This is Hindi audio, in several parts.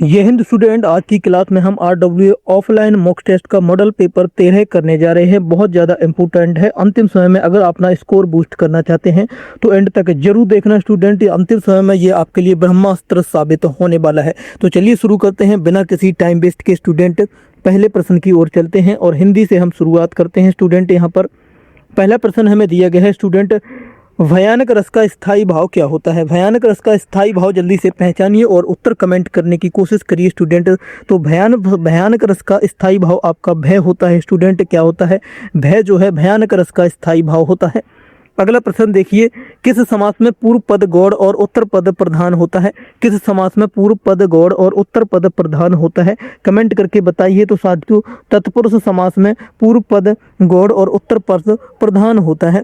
ये हिंद स्टूडेंट, आज की क्लास में हम RWA ऑफलाइन मॉक टेस्ट का मॉडल पेपर 13 करने जा रहे हैं। बहुत ज़्यादा इंपॉर्टेंट है। अंतिम समय में अगर अपना स्कोर बूस्ट करना चाहते हैं तो एंड तक जरूर देखना स्टूडेंट। अंतिम समय में ये आपके लिए ब्रह्मास्त्र साबित होने वाला है। तो चलिए शुरू करते हैं बिना किसी टाइम वेस्ट के स्टूडेंट। पहले प्रश्न की ओर चलते हैं और हिंदी से हम शुरुआत करते हैं स्टूडेंट। यहाँ पर पहला प्रश्न हमें दिया गया है स्टूडेंट, भयानक रस का स्थायी भाव क्या होता है। भयानक रस का स्थायी भाव जल्दी से पहचानिए और उत्तर कमेंट करने की कोशिश करिए स्टूडेंट। तो भयानक रस का स्थायी भाव आपका भय होता है स्टूडेंट। क्या होता है? भय जो है भयानक रस का स्थायी भाव होता है। अगला प्रश्न देखिए, किस समास में पूर्व पद गौड़ और उत्तर पद प्रधान होता है। किस समास में पूर्व पद गौड़ और उत्तर पद प्रधान होता है, कमेंट करके बताइए। तो साथियों, तत्पुरुष समास में पूर्व पद गौड़ और उत्तर पद प्रधान होता है।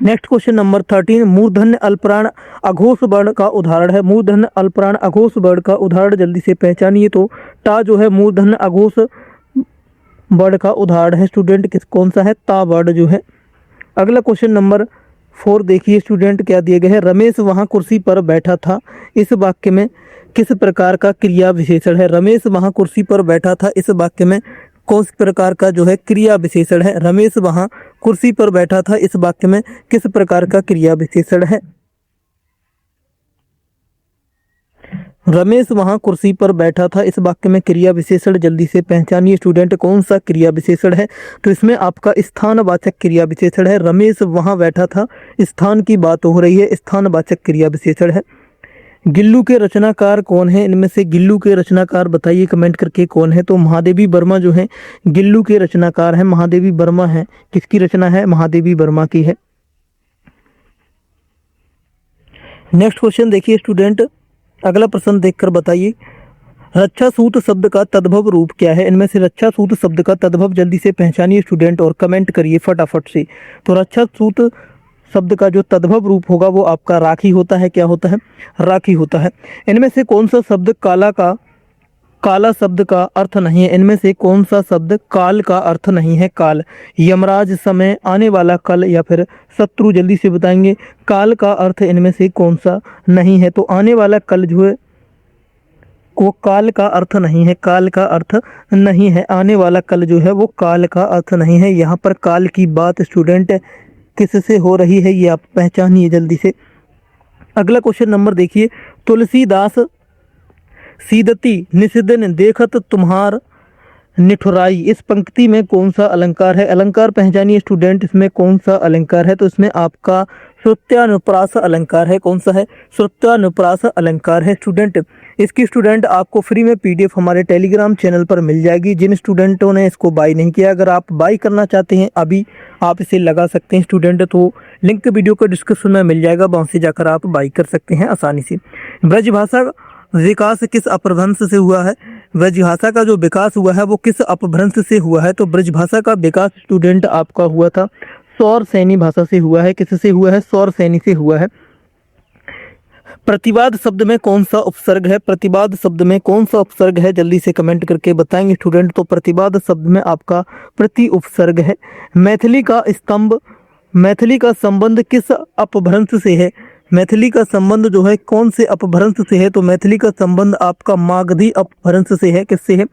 नेक्स्ट क्वेश्चन नंबर 13, मूर्धन्य अल्पप्राण अघोष वर्ण का उदाहरण है। मूर्धन्य अल्पप्राण अघोष वर्ण का उदाहरण जल्दी से पहचानिए। तो टा जो है मूर्धन्य अघोष वर्ण का उदाहरण है स्टूडेंट। कौन सा है? ता वर्ण जो है। अगला क्वेश्चन नंबर 4 देखिए स्टूडेंट, क्या दिया गया है। रमेश वहां कुर्सी पर बैठा था, इस वाक्य में किस प्रकार का क्रिया विशेषण है। रमेश वहां कुर्सी पर बैठा था, इस वाक्य में कौन प्रकार का जो है क्रिया विशेषण है। रमेश वहां कुर्सी पर बैठा था, इस वाक्य में किस प्रकार का क्रिया विशेषण है। रमेश वहां कुर्सी पर बैठा था, इस वाक्य में क्रिया विशेषण जल्दी से पहचानिए स्टूडेंट। कौन सा क्रिया विशेषण है? तो इसमें आपका स्थानवाचक क्रिया विशेषण है। रमेश वहां बैठा था, स्थान की बात हो रही है, स्थानवाचक क्रिया विशेषण है। गिल्लू के रचनाकार कौन है? इनमें से गिल्लू के रचनाकार बताइए कमेंट करके कौन है। तो महादेवी वर्मा जो है गिल्लू के रचनाकार है। महादेवी वर्मा है। किसकी रचना है? महादेवी वर्मा की है। नेक्स्ट क्वेश्चन देखिए स्टूडेंट, अगला प्रश्न देखकर बताइए, रक्षा सूत शब्द का तद्भव रूप क्या है। इनमें से रक्षा सूत शब्द का तद्भव जल्दी से पहचानिए स्टूडेंट और कमेंट करिए फटाफट से। तो रक्षा सूत शब्द का जो तद्भव रूप होगा वो आपका राखी होता है। क्या होता है? राखी होता है। इनमें से कौन सा शब्द काला शब्द का अर्थ नहीं है। इनमें से कौन सा शब्द काल का अर्थ नहीं है। काल, यमराज, समय, आने वाला कल या फिर शत्रु, जल्दी से बताएंगे। काल का अर्थ इनमें से कौन सा नहीं है। तो आने वाला कल जो है वो काल का अर्थ नहीं है। काल का अर्थ नहीं है। आने वाला कल जो है वो काल का अर्थ नहीं है। यहाँ पर काल की बात स्टूडेंट किससे हो रही है ये आप पहचानिए जल्दी से। अगला क्वेश्चन नंबर देखिए, तुलसीदास सीदती निषिदन देखत तुम्हार निठुराई, इस पंक्ति में कौन सा अलंकार है। अलंकार पहचानिए स्टूडेंट, इसमें कौन सा अलंकार है। तो इसमें आपका श्रुत्यानुप्रास अलंकार है। कौन सा है? श्रुत्यानुप्रास अलंकार है स्टूडेंट। इसकी स्टूडेंट आपको फ्री में PDF हमारे टेलीग्राम चैनल पर मिल जाएगी। जिन स्टूडेंटों ने इसको बाई नहीं किया, अगर आप बाई करना चाहते हैं अभी आप इसे लगा सकते हैं स्टूडेंट। तो लिंक वीडियो को डिस्क्रिप्शन में मिल जाएगा, वहाँ से जाकर आप बाई कर सकते हैं आसानी से। ब्रजभाषा विकास किस अपभ्रंश से हुआ है। ब्रजभाषा का जो विकास हुआ है वो किस अपभ्रंश से हुआ है। तो ब्रजभाषा का विकास स्टूडेंट आपका हुआ था सौर सैनी भाषा से हुआ है। किससे हुआ है? सौर सैनी से हुआ है। प्रतिवाद शब्द में कौन सा उपसर्ग है। प्रतिवाद शब्द में कौन सा उपसर्ग है, जल्दी से कमेंट करके बताएंगे स्टूडेंट। तो प्रतिवाद शब्द में आपका प्रति उपसर्ग है। मैथिली का स्तंभ, मैथिली का संबंध किस अपभ्रंश से है। मैथिली का संबंध जो है कौन से अपभ्रंश से है। तो मैथिली का संबंध आपका मागधी अपभ्रंश से है। किससे है?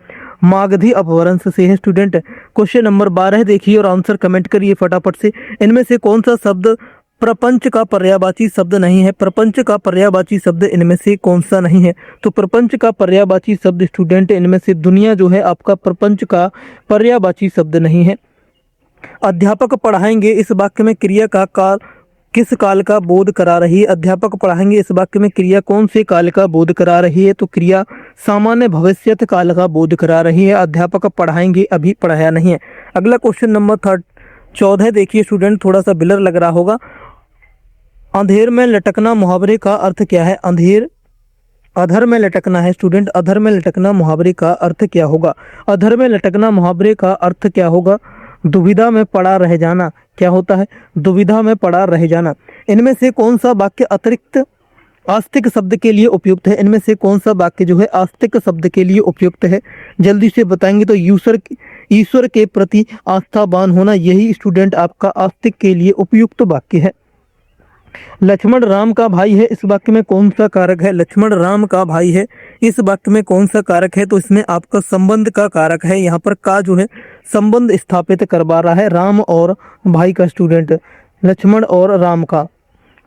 मागधी अपभ्रंश से है स्टूडेंट। क्वेश्चन नंबर 12 देखिए और आंसर कमेंट करिए फटाफट से। इनमें से कौन सा शब्द प्रपंच का पर्यायवाची शब्द नहीं है। प्रपंच का पर्यायवाची शब्द इनमें से कौन सा नहीं है। तो प्रपंच का पर्यायवाची शब्द स्टूडेंट इनमें से दुनिया जो है आपका प्रपंच का पर्यायवाची शब्द नहीं है। अध्यापक पढ़ाएंगे, इस वाक्य में क्रिया का काल किस काल का बोध करा रही है। अध्यापक पढ़ाएंगे, इस वाक्य में क्रिया कौन से काल का बोध करा रही है। तो क्रिया सामान्य भविष्यत काल का बोध करा रही है। अध्यापक पढ़ाएंगे अभी पढ़ाया नहीं है। अगला क्वेश्चन नंबर 14 देखिए स्टूडेंट, थोड़ा सा बिलर लग रहा होगा। अंधेर में लटकना मुहावरे का अर्थ क्या है। अंधेर, अधर में लटकना है स्टूडेंट। अधर में लटकना मुहावरे का अर्थ क्या होगा। अधर में लटकना मुहावरे का अर्थ क्या होगा। दुविधा में पड़ा रह जाना। क्या होता है? दुविधा में पड़ा रह जाना। इनमें से कौन सा वाक्य अतिरिक्त आस्तिक शब्द के लिए उपयुक्त है। इनमें से कौन सा वाक्य जो है आस्तिक शब्द के लिए उपयुक्त है, जल्दी से बताएंगे। तो ईश्वर के प्रति आस्थावान होना, यही स्टूडेंट आपका आस्तिक के लिए उपयुक्त वाक्य है। लक्ष्मण राम का भाई है, इस वाक्य में कौन सा कारक है? लक्ष्मण राम का भाई है, इस वाक्य में कौन सा कारक है? तो इसमें आपका संबंध का कारक है। यहाँ पर का जो है संबंध स्थापित करवा रहा है, राम और भाई का स्टूडेंट, लक्ष्मण और राम का।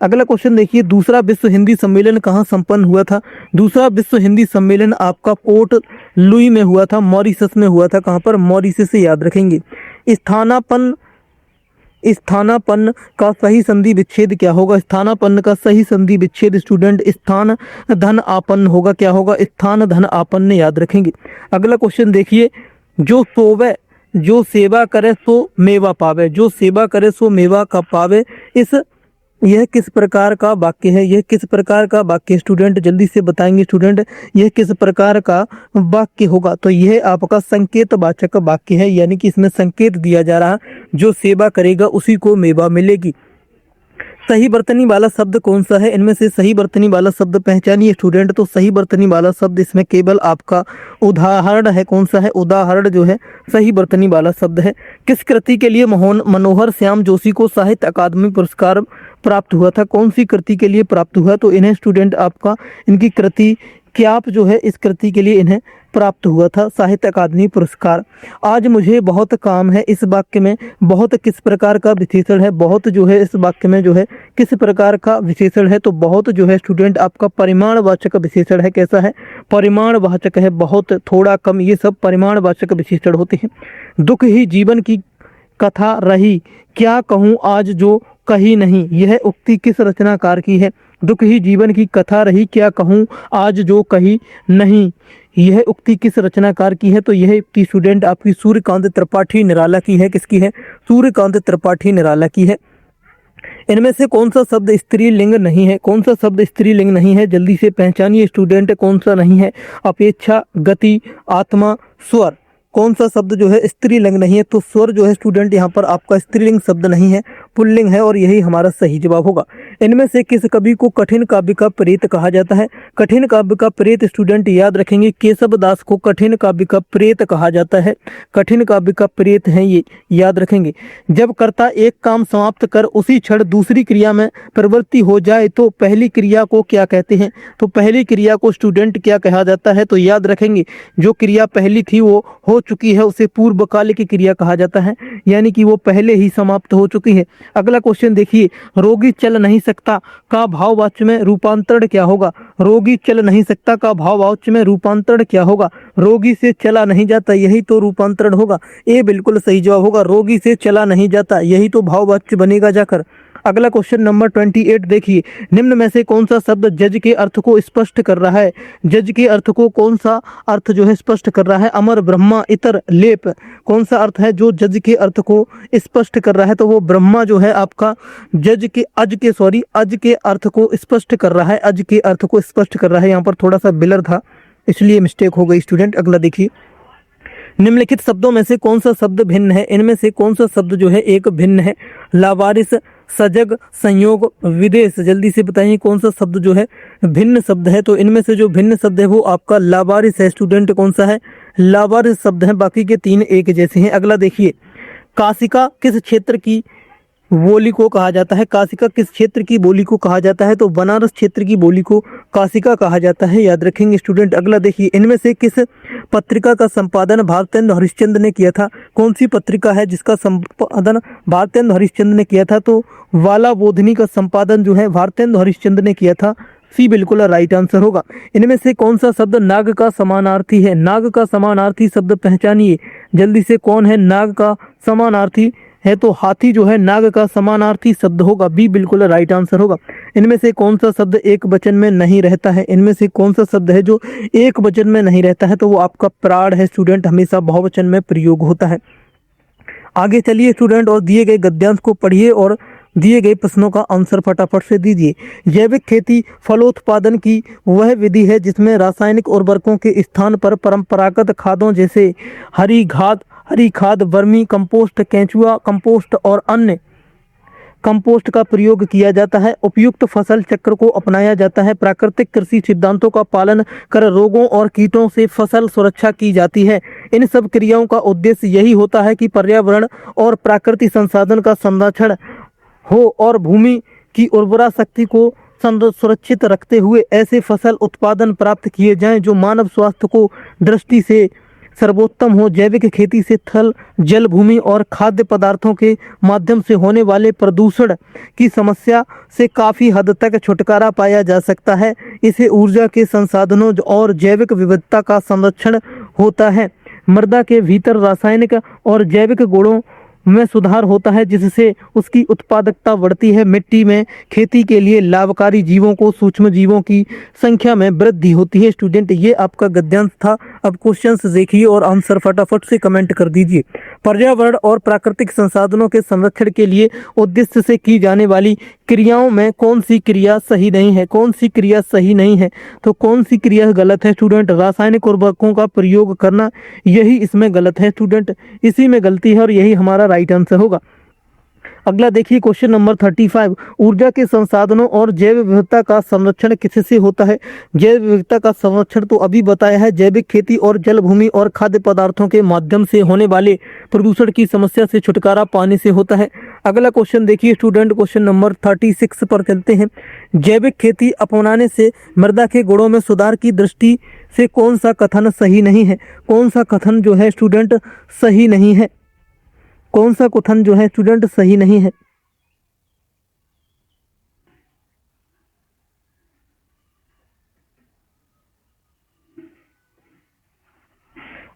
अगला क्वेश्चन देखिए, दूसरा विश्व हिंदी सम्मेलन कहाँ संपन्न हुआ था? दूसरा विश्व हिंदी सम्मेलन आपका पोर्ट लुई में हुआ था, मॉरिशस में हुआ था। कहाँ पर? मॉरिशस से याद रखेंगे। स्थानापन्न का सही संधि विच्छेद क्या होगा? स्थानापन्न का सही संधि विच्छेद स्टूडेंट स्थान धन आपन्न होगा। क्या होगा? स्थान धन आपन्न, याद रखेंगे। अगला क्वेश्चन देखिए, जो सोवे जो सेवा करे सो मेवा पावे, जो सेवा करे सो मेवा का पावे, यह किस प्रकार का वाक्य है? यह किस प्रकार का वाक्य स्टूडेंट? जल्दी से बताएंगे स्टूडेंट, यह किस प्रकार का वाक्य होगा? तो यह आपका संकेतवाचक वाक्य है, यानी कि इसमें संकेत दिया जा रहा है, जो सेवा करेगा उसी को मेवा मिलेगी। सही वर्तनी वाला शब्द कौन सा है? इनमें से सही वर्तनी वाला शब्द पहचानिए स्टूडेंट। तो सही वर्तनी वाला शब्द इसमें केवल आपका उदाहरण है। कौन सा है? उदाहरण जो है सही वर्तनी वाला शब्द है। किस कृति के लिए मनोहर श्याम जोशी को साहित्य अकादमी पुरस्कार प्राप्त हुआ था? कौन सी कृति के लिए प्राप्त हुआ? तो इन्हें स्टूडेंट आपका इनकी कृति क्या जो है इस कृति के लिए इन्हें प्राप्त हुआ था साहित्य अकादमी पुरस्कार। आज मुझे बहुत काम है, इस वाक्य में बहुत किस प्रकार का विशेषण है? बहुत जो है इस वाक्य में जो है किस प्रकार का विशेषण है? तो बहुत जो है स्टूडेंट आपका परिमाणवाचक विशेषण है। कैसा है? परिमाणवाचक है। बहुत, थोड़ा, कम, ये सब परिमाणवाचक विशेषण होते हैं। दुख ही जीवन की कथा रही, क्या कहूँ आज जो कही नहीं, यह उक्ति किस रचनाकार की है? दुख ही जीवन की कथा रही, क्या कहूँ आज जो कही नहीं, यह उक्ति किस रचनाकार की है? तो यह उक्ति स्टूडेंट आपकी सूर्यकांत त्रिपाठी निराला की है। किसकी है? सूर्यकांत त्रिपाठी निराला की है। इनमें से कौन सा शब्द स्त्रीलिंग नहीं है? कौन सा शब्द स्त्रीलिंग नहीं है? जल्दी से पहचानिए स्टूडेंट, कौन सा नहीं है? अपेक्षा, गति, आत्मा, स्वर, कौन सा शब्द जो है स्त्रीलिंग नहीं है? तो स्वर जो है स्टूडेंट यहाँ पर आपका स्त्रीलिंग शब्द नहीं है, पुल्लिंग है, और यही हमारा सही जवाब होगा। इनमें से किस कवि को कठिन काव्य का प्रेत कहा जाता है? कठिन काव्य का प्रेत स्टूडेंट याद रखेंगे, केशव दास को कठिन काव्य का प्रेत कहा जाता है। कठिन काव्य का प्रेत है ये, याद रखेंगे। जब कर्ता एक काम समाप्त कर उसी क्षण दूसरी क्रिया में प्रवृत्ति हो जाए तो पहली क्रिया को क्या कहते हैं? तो पहली क्रिया को स्टूडेंट क्या कहा जाता है? तो याद रखेंगे, जो क्रिया पहली थी वो हो चुकी है, उसे पूर्वकाल की क्रिया कहा जाता है, यानी कि वो पहले ही समाप्त हो चुकी है। अगला क्वेश्चन देखिए, रोगी चल नहीं सकता का भाववाच्य में रूपांतरण क्या होगा? रोगी चल नहीं सकता का भाववाच्य में रूपांतरण क्या होगा? रोगी से चला नहीं जाता, यही तो रूपांतरण होगा। ये बिल्कुल सही जवाब होगा, रोगी से चला नहीं जाता, यही तो भाववाच्य बनेगा जाकर। अगला क्वेश्चन नंबर 28 देखिए, निम्न में से कौन सा शब्द जज के अर्थ को स्पष्ट कर रहा है? जज के अर्थ को कौन सा अर्थ जो है स्पष्ट कर रहा है? अमर, ब्रह्मा, इतर, लेप, कौन सा अर्थ है जो जज के अर्थ को स्पष्ट कर रहा है? तो वो ब्रह्मा जो है आपका अज के अर्थ को स्पष्ट कर रहा है। अज के अर्थ को स्पष्ट कर रहा है। यहाँ पर थोड़ा सा बिलर था, इसलिए मिस्टेक हो गई स्टूडेंट। अगला देखिए, निम्नलिखित शब्दों में से कौन सा शब्द भिन्न है? इनमें से कौन सा शब्द जो है एक भिन्न है? लावारिस, सजग, संयोग, विदेश, जल्दी से बताइए कौन सा शब्द जो है भिन्न शब्द है? तो इनमें से जो भिन्न शब्द है वो आपका लावारिस है स्टूडेंट। कौन सा है? लावारिस शब्द है, बाकी के तीन एक जैसे हैं। अगला देखिए, काशिका किस क्षेत्र की बोली को कहा जाता है? काशिका किस क्षेत्र की बोली को कहा जाता है? तो बनारस क्षेत्र की बोली को काशिका कहा जाता है, याद रखेंगे स्टूडेंट। अगला देखिए, इनमें से किस पत्रिका का संपादन भारतेंदु हरिश्चंद्र ने किया था? कौन सी पत्रिका है जिसका संपादन भारतेंदु हरिश्चंद्र ने किया था? तो वाला बोधनी का संपादन जो है भारतेंदु हरिश्चंद्र ने किया था। सी बिल्कुल राइट आंसर होगा। इनमें से कौन सा शब्द नाग का समानार्थी है? नाग का समानार्थी शब्द पहचानिए जल्दी से, कौन है नाग का समानार्थी है? तो हाथी जो है नाग का समानार्थी शब्द होगा। बी बिल्कुल राइट आंसर होगा। इनमें से कौन सा शब्द एक वचन में नहीं रहता है? इनमें से कौन सा शब्द है जो एक वचन में नहीं रहता है? तो वो आपका प्राण है स्टूडेंट, हमेशा बहुवचन में प्रयोग होता है। आगे चलिए स्टूडेंट, और दिए गए गद्यांश को पढ़िए और दिए गए प्रश्नों का आंसर फटाफट से दीजिए। जैविक खेती फलोत्पादन की वह विधि है जिसमें रासायनिक उर्वरकों के स्थान पर परंपरागत खादों जैसे हरी खाद, वर्मी कंपोस्ट, केंचुआ कंपोस्ट और अन्य कंपोस्ट का प्रयोग किया जाता है। उपयुक्त फसल चक्र को अपनाया जाता है। प्राकृतिक कृषि सिद्धांतों का पालन कर रोगों और कीटों से फसल सुरक्षा की जाती है। इन सब क्रियाओं का उद्देश्य यही होता है कि पर्यावरण और प्राकृतिक संसाधन का संरक्षण हो और भूमि की उर्वरा शक्ति को सुरक्षित रखते हुए ऐसे फसल उत्पादन प्राप्त किए जाएं जो मानव स्वास्थ्य को दृष्टि से सर्वोत्तम हो। जैविक खेती से थल, जल, भूमि और खाद्य पदार्थों के माध्यम से होने वाले प्रदूषण की समस्या से काफ़ी हद तक छुटकारा पाया जा सकता है। इसे ऊर्जा के संसाधनों और जैविक विविधता का संरक्षण होता है। मृदा के भीतर रासायनिक और जैविक गुणों में सुधार होता है जिससे उसकी उत्पादकता बढ़ती है। मिट्टी में खेती के लिए लाभकारी जीवों को सूक्ष्म जीवों की संख्या में वृद्धि होती है। स्टूडेंट, ये आपका गद्यांश था। अब क्वेश्चंस देखिए और आंसर फटाफट से कमेंट कर दीजिए। पर्यावरण और प्राकृतिक संसाधनों के संरक्षण के लिए उद्देश्य से की जाने वाली क्रियाओं में कौन सी क्रिया सही नहीं है? कौन सी क्रिया सही नहीं है? तो कौन सी क्रिया गलत है स्टूडेंट? रासायनिक उर्वरकों का प्रयोग करना, यही इसमें गलत है स्टूडेंट। इसी में गलती है और यही हमारा राइट आंसर होगा। अगला देखिए क्वेश्चन नंबर 35। ऊर्जा के संसाधनों और जैव विविधता का संरक्षण किससे होता है? जैव विविधता का संरक्षण तो अभी बताया है, जैविक खेती और जल, भूमि और खाद्य पदार्थों के माध्यम से होने वाले प्रदूषण की समस्या से छुटकारा पाने से होता है। अगला क्वेश्चन देखिए स्टूडेंट, क्वेश्चन नंबर 36 पर चलते हैं। जैविक खेती अपनाने से मृदा के गुणों में सुधार की दृष्टि से कौन सा कथन सही नहीं है? कौन सा कथन जो है स्टूडेंट सही नहीं है? कौन सा कथन जो है स्टूडेंट सही नहीं है?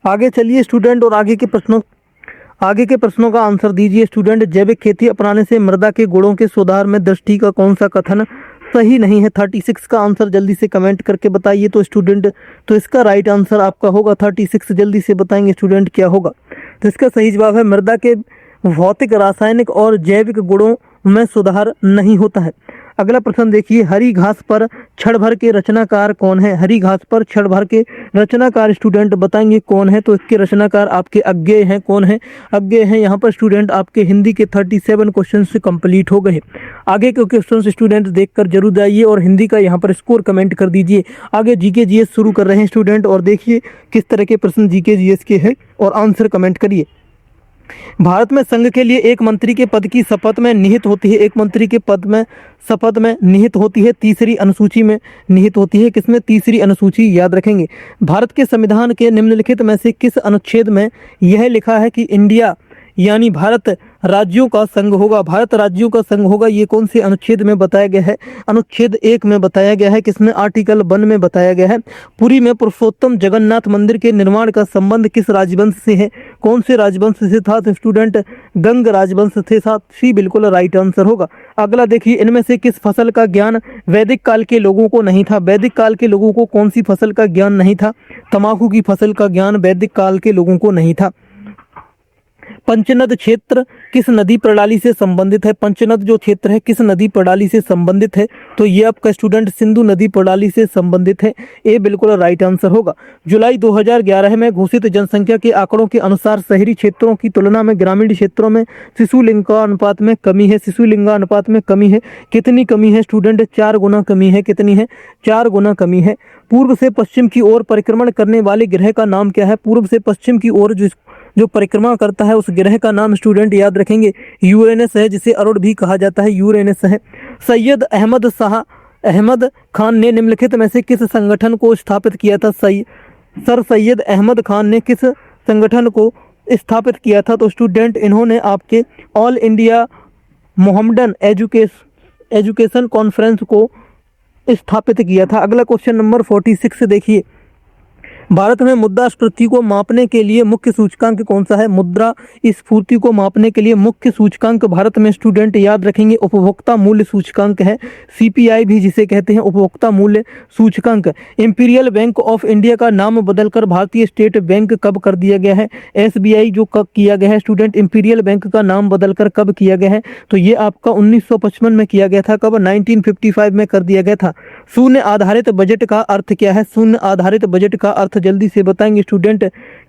आगे चलिए स्टूडेंट और आगे के प्रश्नों का आंसर दीजिए स्टूडेंट। जैविक खेती अपनाने से मृदा के गुणों के सुधार में दृष्टि का कौन सा कथन सही नहीं है? 36 का आंसर जल्दी से कमेंट करके बताइए। तो स्टूडेंट, तो इसका राइट आंसर आपका होगा 36। जल्दी से बताएंगे स्टूडेंट क्या होगा। तो इसका सही जवाब है मृदा के भौतिक, रासायनिक और जैविक गुणों में सुधार नहीं होता है। अगला प्रश्न देखिए, हरी घास पर क्षण भर के रचनाकार कौन है? हरी घास पर क्षण भर के रचनाकार स्टूडेंट बताएंगे कौन है? तो इसके रचनाकार आपके अज्ञेय हैं। कौन है? अज्ञेय हैं। यहाँ पर स्टूडेंट आपके हिंदी के 37 क्वेश्चन से कंप्लीट हो गए। आगे के क्वेश्चन स्टूडेंट देखकर जरूर जाइए और हिंदी का यहाँ पर स्कोर कमेंट कर दीजिए। आगे जीके जीएस शुरू कर रहे हैं स्टूडेंट और देखिए किस तरह के प्रश्न जीके जीएस के हैं और आंसर कमेंट करिए। भारत में संघ के लिए एक मंत्री के पद की शपथ में निहित होती है। एक मंत्री के पद में शपथ में निहित होती है, तीसरी अनुसूची में निहित होती है। किसमें? तीसरी अनुसूची, याद रखेंगे। भारत के संविधान के निम्नलिखित में से किस अनुच्छेद में यह लिखा है कि इंडिया यानी भारत राज्यों का संघ होगा? भारत राज्यों का संघ होगा। ये कौन से अनुच्छेद में बताया गया है? अनुच्छेद 1 में बताया गया है। किसमें? आर्टिकल 1 में बताया गया है। पुरी में पुरुषोत्तम जगन्नाथ मंदिर के निर्माण का संबंध किस राजवंश से है? कौन से राजवंश से था? तो स्टूडेंट गंग राजवंश से था। सी बिल्कुल राइट आंसर होगा। अगला देखिए, इनमें से किस फसल का ज्ञान वैदिक काल के लोगों को नहीं था? वैदिक काल के लोगों को कौन सी फसल का ज्ञान नहीं था? तंबाकू की फसल का ज्ञान वैदिक काल के लोगों को नहीं था। पंचनद क्षेत्र किस नदी प्रणाली से संबंधित है? पंचनद जो क्षेत्र है किस नदी प्रणाली से संबंधित है? तो ये आपका स्टूडेंट सिंधु नदी प्रणाली से संबंधित है। ये बिल्कुल राइट आंसर होगा। जुलाई 2011 में घोषित जनसंख्या के आंकड़ों के अनुसार शहरी क्षेत्रों की तुलना में ग्रामीण क्षेत्रों में शिशु लिंगानुपात में कमी है। शिशु लिंगानुपात में कमी है। कितनी कमी है स्टूडेंट? 4 गुना कमी है। कितनी है? 4 गुना कमी है। पूर्व से पश्चिम की ओर परिक्रमण करने वाले ग्रह का नाम क्या है? पूर्व से पश्चिम की ओर जो परिक्रमा करता है उस ग्रह का नाम स्टूडेंट याद रखेंगे यूरेनस है, जिसे अरुण भी कहा जाता है। यूरेनस है। सैयद अहमद खान ने निम्नलिखित में से किस संगठन को स्थापित किया था? सर सैयद अहमद खान ने किस संगठन को स्थापित किया था? तो स्टूडेंट इन्होंने आपके all India Mohammedan education conference को स्थापित किया था। अगला क्वेश्चन नंबर 46 देखिए, भारत में मुद्रास्फीति को मापने के लिए मुख्य सूचकांक कौन सा है? मुद्रास्फीति को मापने के लिए मुख्य सूचकांक भारत में स्टूडेंट याद रखेंगे उपभोक्ता मूल्य सूचकांक है। सीपीआई भी जिसे कहते हैं उपभोक्ता मूल्य सूचकांक। इंपीरियल बैंक ऑफ इंडिया का नाम बदलकर भारतीय स्टेट बैंक कब कर दिया गया है? एसबीआई जो कब किया गया है स्टूडेंट, इंपीरियल बैंक का नाम बदलकर कब किया गया है? तो ये आपका 1955 में किया गया था। कब? 1955 में कर दिया गया था। शून्य आधारित बजट का अर्थ क्या है? शून्य आधारित बजट का अर्थ जल्दी से बताएंगे स्टूडेंट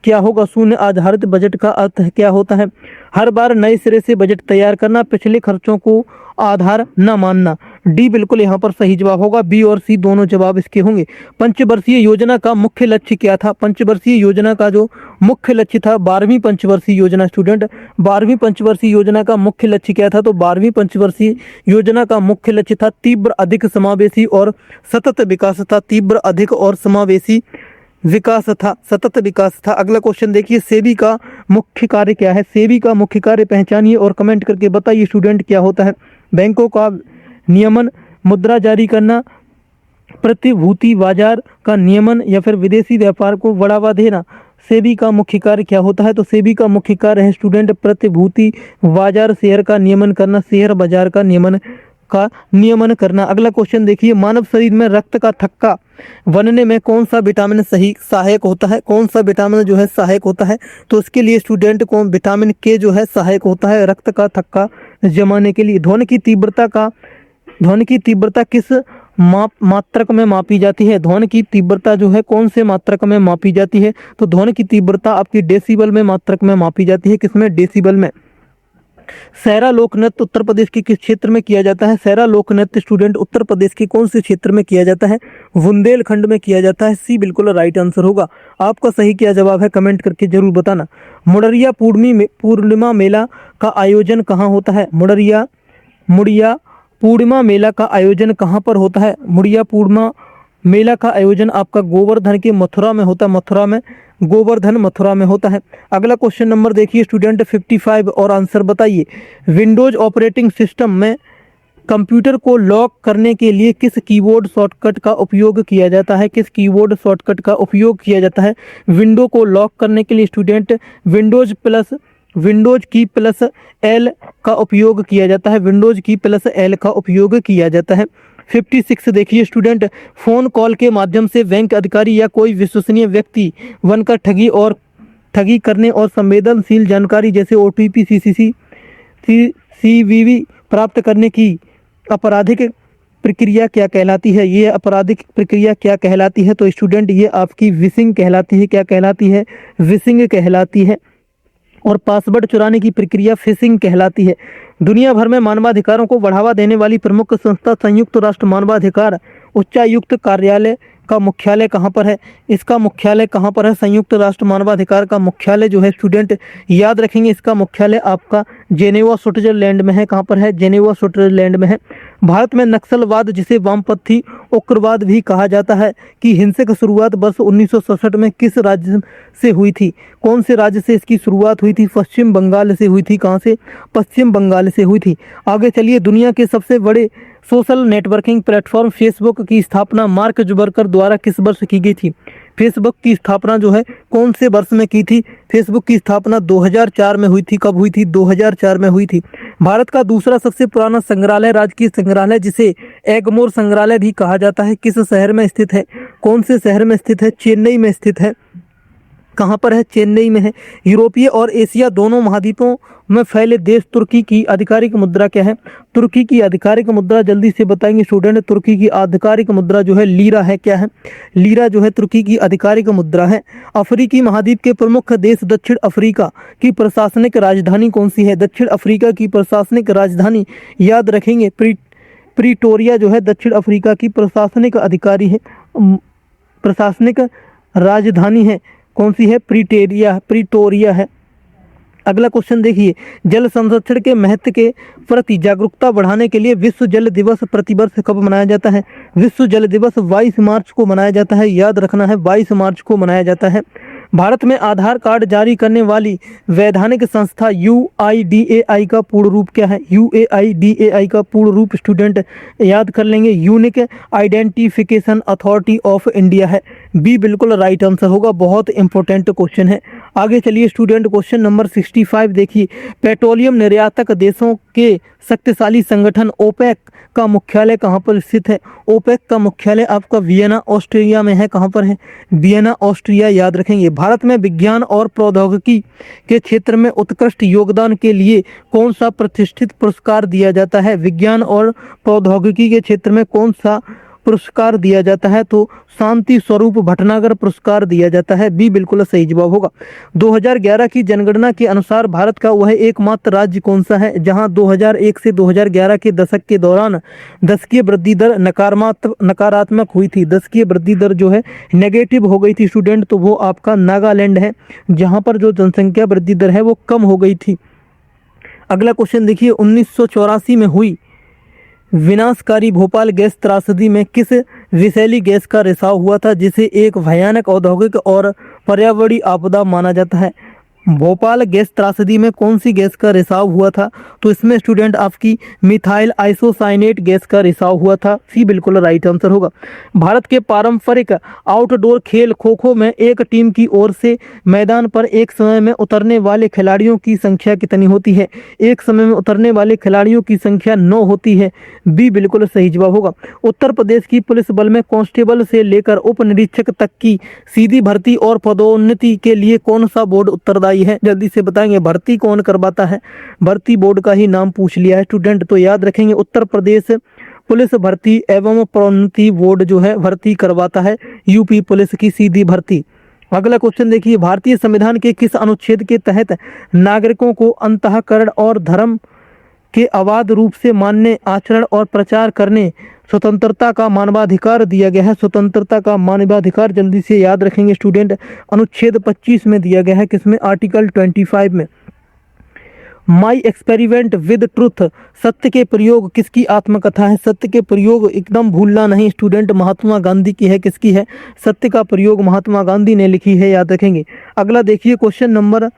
क्या होगा? शून्य आधारित बजट का अर्थ क्या होता है? हर बार नए सिरे से बजट तैयार करना, पिछले खर्चों को आधार न मानना। डी बिल्कुल यहाँ पर सही जवाब होगा। बी और सी दोनों जवाब इसके होंगे। पंचवर्षीय योजना का मुख्य लक्ष्य क्या था? पंचवर्षीय योजना का जो मुख्य लक्ष्य था, 12वीं पंचवर्षीय योजना स्टूडेंट, 12वीं पंचवर्षीय योजना का मुख्य लक्ष्य क्या था? तो 12वीं पंचवर्षीय योजना का मुख्य लक्ष्य था तीव्र, अधिक, समावेशी और सतत विकास था। तीव्र, अधिक और समावेशी विकास था, सतत विकास था। अगला क्वेश्चन देखिए, सेबी का मुख्य कार्य क्या है? सेबी का मुख्य कार्य पहचानिए और कमेंट करके बताइए स्टूडेंट क्या होता है। बैंकों का नियमन, मुद्रा जारी करना, प्रतिभूति बाजार का नियमन या फिर विदेशी व्यापार को बढ़ावा देना। सेबी का मुख्य कार्य क्या होता है? तो सेबी का मुख्य कार्य है स्टूडेंट प्रतिभूति बाजार, शेयर का नियमन करना, शेयर बाजार का नियमन करना। अगला क्वेश्चन देखिए, मानव शरीर में रक्त का थक्का बनने में कौन सा विटामिन सही सहायक होता है? कौन सा विटामिन जो है सहायक होता है? तो इसके लिए स्टूडेंट को विटामिन के जो है सहायक होता है रक्त का थक्का जमाने के लिए। ध्वनि की तीव्रता किस मात्रक में मापी जाती है? ध्वनि की तीव्रता जो है कौन से मात्रक में मापी जाती है? तो ध्वनि की तीव्रता आपकी डेसिबल में मात्रक में मापी जाती है। किसमें? डेसिबल में। सहरा लोक नृत्य उत्तर प्रदेश के किस क्षेत्र में किया जाता है? सहरा लोक नृत्य स्टूडेंट उत्तर प्रदेश के कौन से क्षेत्र में किया जाता है? बुंदेलखंड में किया जाता है। सी बिल्कुल राइट आंसर होगा। आपका सही क्या जवाब है कमेंट करके जरूर बताना। मुड़िया पूर्णिमा मेला का आयोजन कहाँ होता है? मुड़िया पूर्णिमा मेला का आयोजन कहाँ पर होता है? मुड़िया पूर्णिमा मेला का आयोजन आपका गोवर्धन के मथुरा में होता है। मथुरा में होता है। अगला क्वेश्चन नंबर देखिए स्टूडेंट 55 और आंसर बताइए। विंडोज ऑपरेटिंग सिस्टम में कंप्यूटर को लॉक करने के लिए किस कीबोर्ड शॉर्टकट का उपयोग किया जाता है? किस कीबोर्ड शॉर्टकट का उपयोग किया जाता है विंडो को लॉक करने के लिए? स्टूडेंट विंडोज की प्लस एल का उपयोग किया जाता है। विंडोज की प्लस एल का उपयोग किया जाता है। 56 देखिए स्टूडेंट, फोन कॉल के माध्यम से बैंक अधिकारी या कोई विश्वसनीय व्यक्ति बनकर ठगी करने और संवेदनशील जानकारी जैसे ओटीपी, सीवीवी प्राप्त करने की आपराधिक प्रक्रिया क्या कहलाती है? ये आपराधिक प्रक्रिया क्या कहलाती है? तो स्टूडेंट ये आपकी विशिंग कहलाती है। क्या कहलाती है? विशिंग कहलाती है। और पासवर्ड चुराने की प्रक्रिया फिशिंग कहलाती है। दुनिया भर में मानवाधिकारों को बढ़ावा देने वाली प्रमुख संस्था संयुक्त राष्ट्र मानवाधिकार उच्चायुक्त कार्यालय का मुख्यालय कहाँ पर है? इसका मुख्यालय कहाँ पर है? संयुक्त राष्ट्र मानवाधिकार का मुख्यालय जो है स्टूडेंट याद रखेंगे, इसका मुख्यालय आपका जेनेवा स्विट्जरलैंड में है। कहाँ पर है? जेनेवा स्विट्जरलैंड में है। भारत में नक्सलवाद जिसे वामपंथी उग्रवाद भी कहा जाता है कि हिंसा की शुरुआत वर्ष 1967 में किस राज्य से हुई थी? कौन से राज्य से इसकी शुरुआत हुई थी? पश्चिम बंगाल से हुई थी। कहाँ से? पश्चिम बंगाल से हुई थी। आगे चलिए, दुनिया के सबसे बड़े सोशल नेटवर्किंग प्लेटफॉर्म फेसबुक की स्थापना मार्क जुबरकर द्वारा किस वर्ष की गई थी? फेसबुक की स्थापना जो है कौन से वर्ष में की थी? फेसबुक की स्थापना 2004 में हुई थी। कब हुई थी? 2004 में हुई थी। भारत का दूसरा सबसे पुराना संग्रहालय, राजकीय संग्रहालय जिसे एगमोर संग्रहालय भी कहा जाता है, किस शहर में स्थित है? कौन से शहर में स्थित है? चेन्नई में स्थित है। कहाँ पर है? चेन्नई में है। यूरोपीय और एशिया दोनों महाद्वीपों में फैले देश तुर्की की आधिकारिक मुद्रा क्या है? तुर्की की आधिकारिक मुद्रा जल्दी से बताएंगे स्टूडेंट। तुर्की की आधिकारिक मुद्रा जो है लीरा है। क्या है? लीरा जो है तुर्की की आधिकारिक मुद्रा है। अफ्रीकी महाद्वीप के प्रमुख देश दक्षिण अफ्रीका की प्रशासनिक राजधानी कौन सी है? दक्षिण अफ्रीका की प्रशासनिक राजधानी याद रखेंगे प्रीटोरिया जो है दक्षिण अफ्रीका की प्रशासनिक अधिकारी है, प्रशासनिक राजधानी है। कौन सी है? प्रीटोरिया है। अगला क्वेश्चन देखिए, जल संरक्षण के महत्व के प्रति जागरूकता बढ़ाने के लिए विश्व जल दिवस प्रतिवर्ष कब मनाया जाता है? विश्व जल दिवस 22 मार्च को मनाया जाता है। याद रखना है, 22 मार्च को मनाया जाता है। भारत में आधार कार्ड जारी करने वाली वैधानिक संस्था UIDAI का पूर्ण रूप क्या है? UIDAI का पूर्ण रूप स्टूडेंट याद कर लेंगे, unique identification authority of India है। बी बिल्कुल राइट आंसर होगा। बहुत इंपॉर्टेंट क्वेश्चन है। आगे चलिए स्टूडेंट, क्वेश्चन नंबर 65 देखिए। पेट्रोलियम निर्यातक देशों के शक्तिशाली संगठन ओपेक का मुख्यालय कहाँ पर स्थित है? ओपेक का मुख्यालय आपका वियना ऑस्ट्रिया में है। कहाँ पर है? वियना ऑस्ट्रिया याद रखेंगे। भारत में विज्ञान और प्रौद्योगिकी के क्षेत्र में उत्कृष्ट योगदान के लिए कौन सा प्रतिष्ठित पुरस्कार दिया जाता है? विज्ञान और प्रौद्योगिकी के क्षेत्र में कौन सा पुरस्कार दिया जाता है? तो शांति स्वरूप भटनागर पुरस्कार दिया जाता है। बी बिल्कुल सही जवाब होगा। 2011 की जनगणना के अनुसार भारत का वह एकमात्र राज्य कौन सा है जहां 2001 से 2011 के दशक के दौरान दशकीय वृद्धि दर नकारात्मक हुई थी। दशकीय वृद्धि दर जो है नेगेटिव हो गई थी स्टूडेंट, तो वो आपका नागालैंड है, जहां पर जो जनसंख्या वृद्धि दर है वो कम हो गई थी। अगला क्वेश्चन देखिए, 1984 में हुई विनाशकारी भोपाल गैस त्रासदी में किस विषैली गैस का रिसाव हुआ था जिसे एक भयानक औद्योगिक और पर्यावरणीय आपदा माना जाता है? भोपाल गैस त्रासदी में कौन सी गैस का रिसाव हुआ था? तो इसमें स्टूडेंट आपकी मिथाइल आइसोसाइनेट गैस का रिसाव हुआ था। सी बिल्कुल राइट आंसर होगा। भारत के पारंपरिक आउटडोर खेल खो खो में एक टीम की ओर से मैदान पर एक समय में उतरने वाले खिलाड़ियों की संख्या कितनी होती है? एक समय में उतरने वाले खिलाड़ियों की संख्या 9 होती है। बी बिल्कुल सही जवाब होगा। उत्तर प्रदेश की पुलिस बल में कांस्टेबल से लेकर उप निरीक्षक तक की सीधी भर्ती और पदोन्नति के लिए कौन सा बोर्ड उत्तरदायी है? जल्दी से बताएंगे, भर्ती कौन करवाता है? भर्ती बोर्ड का ही नाम पूछ लिया है स्टूडेंट, तो याद रखेंगे उत्तर प्रदेश पुलिस भर्ती एवं प्रोन्नति बोर्ड जो है भर्ती करवाता है यूपी पुलिस की सीधी भर्ती। अगला क्वेश्चन देखिए, भारतीय संविधान के किस अनुच्छेद के तहत नागरिकों को अंतःकरण और धर्म के अबाध रूप से मानने, आचरण और प्रचार करने स्वतंत्रता का मानवाधिकार दिया गया है? स्वतंत्रता का मानवाधिकार जल्दी से याद रखेंगे स्टूडेंट, अनुच्छेद 25 में दिया गया है। किसमें? आर्टिकल 25 में। माई एक्सपेरिमेंट विद ट्रुथ, सत्य के प्रयोग किसकी आत्मकथा है? सत्य के प्रयोग एकदम भूलना नहीं स्टूडेंट, महात्मा गांधी की है। किसकी है? सत्य का प्रयोग महात्मा गांधी ने लिखी है, याद रखेंगे। अगला देखिए क्वेश्चन नंबर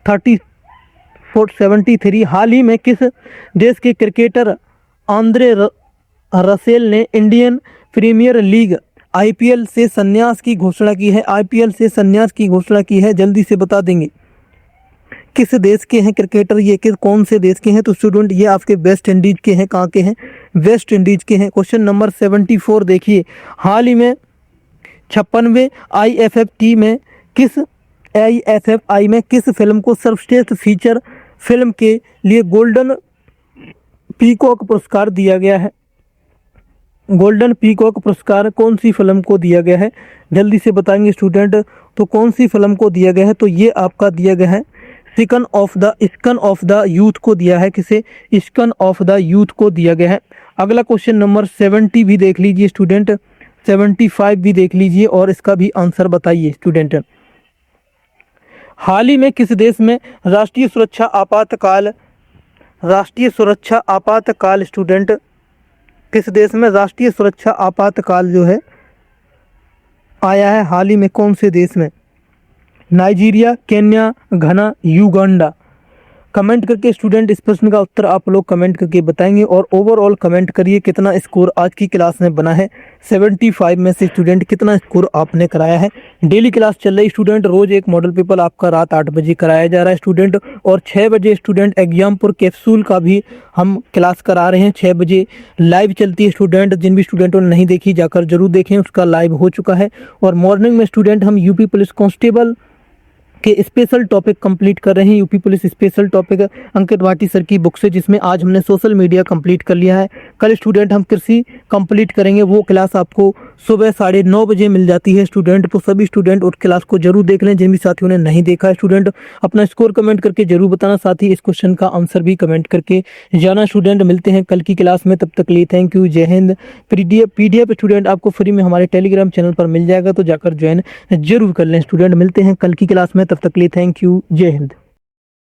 73। हाल ही में किस देश के क्रिकेटर आंद्रे रसेल ने इंडियन प्रीमियर लीग आईपीएल से संन्यास की घोषणा की है? आईपीएल से संन्यास की घोषणा की है, जल्दी से बता देंगे। किस देश के हैं क्रिकेटर ये? कौन से देश के हैं? तो स्टूडेंट ये आपके वेस्ट इंडीज के हैं। कहाँ के हैं? वेस्ट इंडीज के हैं। क्वेश्चन नंबर 74 देखिए, हाल ही में 56वें आईएफएफआई में किस फिल्म को सर्वश्रेष्ठ फीचर फिल्म के लिए गोल्डन पीकॉक पुरस्कार दिया गया है? गोल्डन पीकॉक पुरस्कार कौन सी फिल्म को दिया गया है? जल्दी से बताएंगे स्टूडेंट, तो कौन सी फिल्म को दिया गया है? तो ये आपका दिया गया है इस्कन ऑफ द यूथ को दिया है। किसे? इस्कन ऑफ द यूथ को दिया गया है। अगला क्वेश्चन नंबर 70 भी देख लीजिए स्टूडेंट, 75 भी देख लीजिए और इसका भी आंसर बताइए स्टूडेंट। हाल ही में किस देश में राष्ट्रीय सुरक्षा आपातकाल स्टूडेंट, किस देश में राष्ट्रीय सुरक्षा आपातकाल जो है आया है? हाल ही में कौन से देश में? नाइजीरिया, केन्या, घना, युगांडा। कमेंट करके स्टूडेंट इस प्रश्न का उत्तर आप लोग कमेंट करके बताएंगे और ओवरऑल कमेंट करिए कितना स्कोर आज की क्लास में बना है। 75 में से स्टूडेंट कितना स्कोर आपने कराया है। डेली क्लास चल रही स्टूडेंट, रोज एक मॉडल पेपर आपका रात 8 बजे कराया जा रहा है स्टूडेंट, और 6 बजे स्टूडेंट एग्जामपुर कैप्सूल का भी हम क्लास करा रहे हैं। 6 बजे लाइव चलती है स्टूडेंट, जिन भी स्टूडेंटों ने नहीं देखी जाकर जरूर देखें, उसका लाइव हो चुका है। और मॉर्निंग में स्टूडेंट हम यूपी पुलिस कांस्टेबल के स्पेशल टॉपिक कंप्लीट कर रहे हैं। यूपी पुलिस स्पेशल टॉपिक अंकित भाटी सर की बुक से, जिसमें आज हमने सोशल मीडिया कंप्लीट कर लिया है। कल स्टूडेंट हम कृषि कंप्लीट करेंगे, वो क्लास आपको सुबह 9:30 बजे मिल जाती है स्टूडेंट। तो सभी स्टूडेंट उस क्लास को जरूर देख लें। जिन भी साथियों ने नहीं देखा है स्टूडेंट, अपना स्कोर कमेंट करके जरूर बताना, साथ ही इस क्वेश्चन का आंसर भी कमेंट करके जाना स्टूडेंट। मिलते हैं कल की क्लास में, तब तक के लिए थैंक यू, जय हिंद। पीडीएफ स्टूडेंट आपको फ्री में हमारे टेलीग्राम चैनल पर मिल जाएगा, तो जाकर ज्वाइन जरूर कर लें स्टूडेंट। मिलते हैं कल की क्लास में, तब तक के लिए थैंक यू, जय हिंद।